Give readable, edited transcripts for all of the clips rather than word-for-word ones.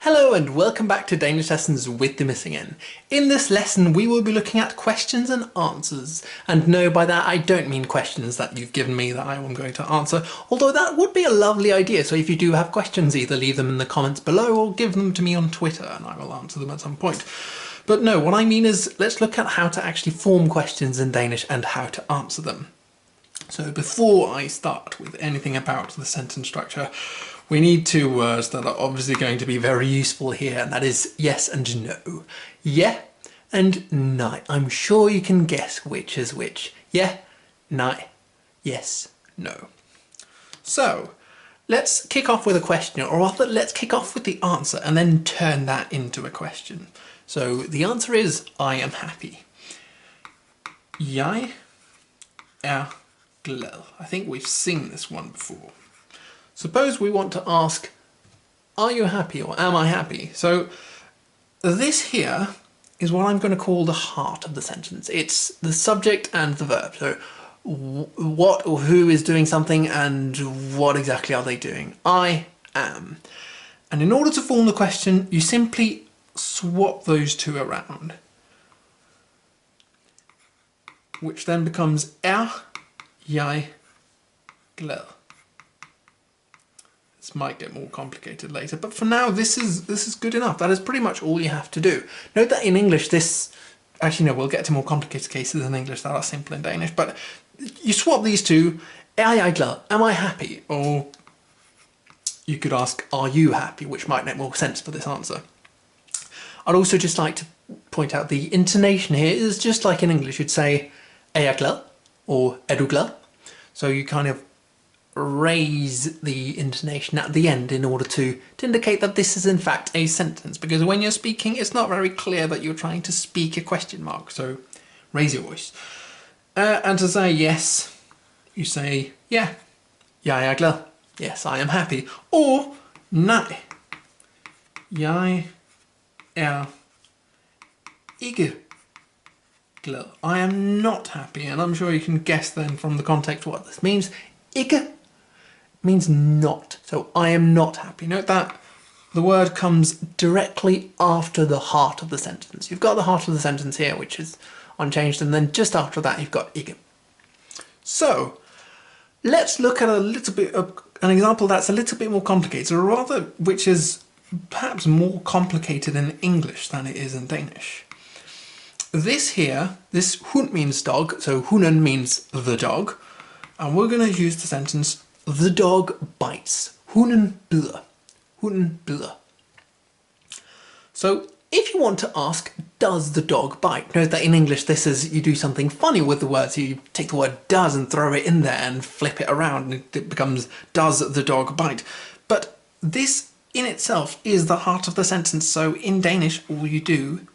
Hello and welcome back to Danish Lessons with the Missing N. In this lesson we will be looking at questions and answers. And no, by that I don't mean questions that you've given me that I am going to answer, although that would be a lovely idea. So if you do have questions, either leave them in the comments below or give them to me on Twitter and I will answer them at some point. But no, what I mean is let's look at how to actually form questions in Danish and how to answer them. So before I start with anything about the sentence structure, we need two words that are obviously going to be very useful here, and that is yes and no. Yeah and nej. I'm sure you can guess which is which. Yeah, nej, yes, no. So let's kick off with a question, or rather let's kick off with the answer and then turn that into a question. So the answer is I am happy. Jeg er glad. I think we've seen this one before. Suppose we want to ask, are you happy or am I happy? So this here is what I'm going to call the heart of the sentence. It's the subject and the verb. So what or who is doing something and what exactly are they doing? I am. And in order to form the question, you simply swap those two around, which then becomes er jeg glad. This might get more complicated later, but for now this is good enough. That is pretty much all you have to do. Note that in English this, actually no, we'll get to more complicated cases in English that are simple in Danish, but you swap these two, er jeg glad, am I happy? Or you could ask, are you happy? Which might make more sense for this answer. I'd also just like to point out the intonation here is just like in English. You'd say, er jeg glad? Or er du glad? So you kind of raise the intonation at the end in order to indicate that this is in fact a sentence, because when you're speaking it's not very clear that you're trying to speak a question mark, so raise your voice. And to say yes, you say yeah, jeg er glad, yes I am happy, or nej, jeg er ikke glad, I am not happy. And I'm sure you can guess then from the context what this means. Ikke means not, so I am not happy. Note that the word comes directly after the heart of the sentence. You've got the heart of the sentence here, which is unchanged, and then just after that you've got ikke. So let's look at a little bit of an example that's a little bit more complicated, or rather which is perhaps more complicated in English than it is in Danish. This here, this hund means dog, so hunden means the dog, and we're going to use the sentence the dog bites. Hunden bider. Hunden bider. So if you want to ask, does the dog bite? Note that in English this is, you do something funny with the words. You take the word does and throw it in there and flip it around and it becomes does the dog bite. But this in itself is the heart of the sentence. So in Danish all you do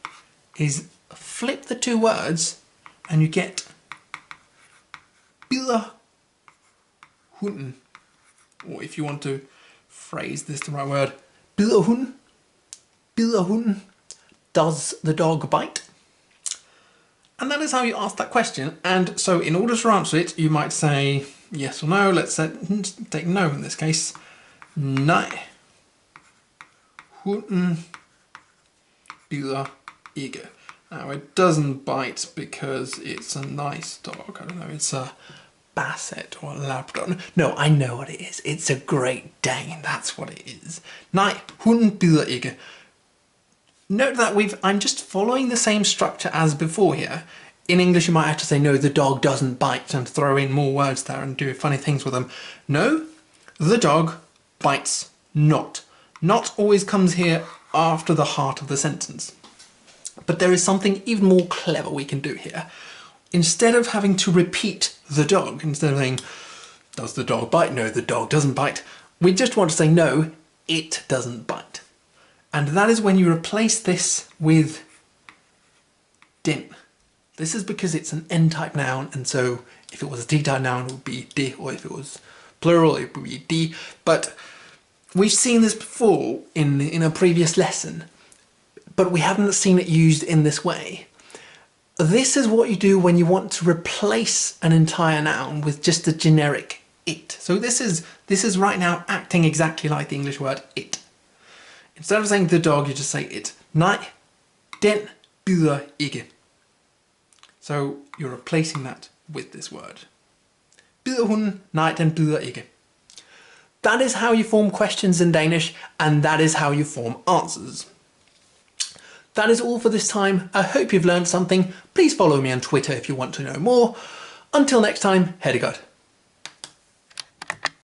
is flip the two words and you get bider hunden. Or if you want to phrase this the right word, bider hunden, bider hunden, does the dog bite? And that is how you ask that question. And so in order to answer it, you might say yes or no. Let's take no in this case. Nej, hunden bider ikke. Now it doesn't bite because it's a nice dog. I don't know, it's a Basset or Labrador. No, I know what it is. It's a Great Dane. That's what it is. Nej, hunden bider ikke. Note that I'm just following the same structure as before here. In English you might have to say no, the dog doesn't bite, and throw in more words there and do funny things with them. No, the dog bites not. Not always comes here after the heart of the sentence. But there is something even more clever we can do here. Instead of having to repeat the dog, instead of saying, does the dog bite? No, the dog doesn't bite. We just want to say, no, it doesn't bite. And that is when you replace this with din. This is because it's an N-type noun, and so if it was a T-type noun, it would be di, or if it was plural, it would be di. But we've seen this before in a previous lesson, but we haven't seen it used in this way. This is what you do when you want to replace an entire noun with just a generic it. So this is right now acting exactly like the English word it. Instead of saying the dog, you just say it. Nej, den bider ikke. So you're replacing that with this word. Bider hunden? Nej, den bider ikke. That is how you form questions in Danish, and that is how you form answers. That is all for this time. I hope you've learned something. Please follow me on Twitter if you want to know more. Until next time, ha' det godt.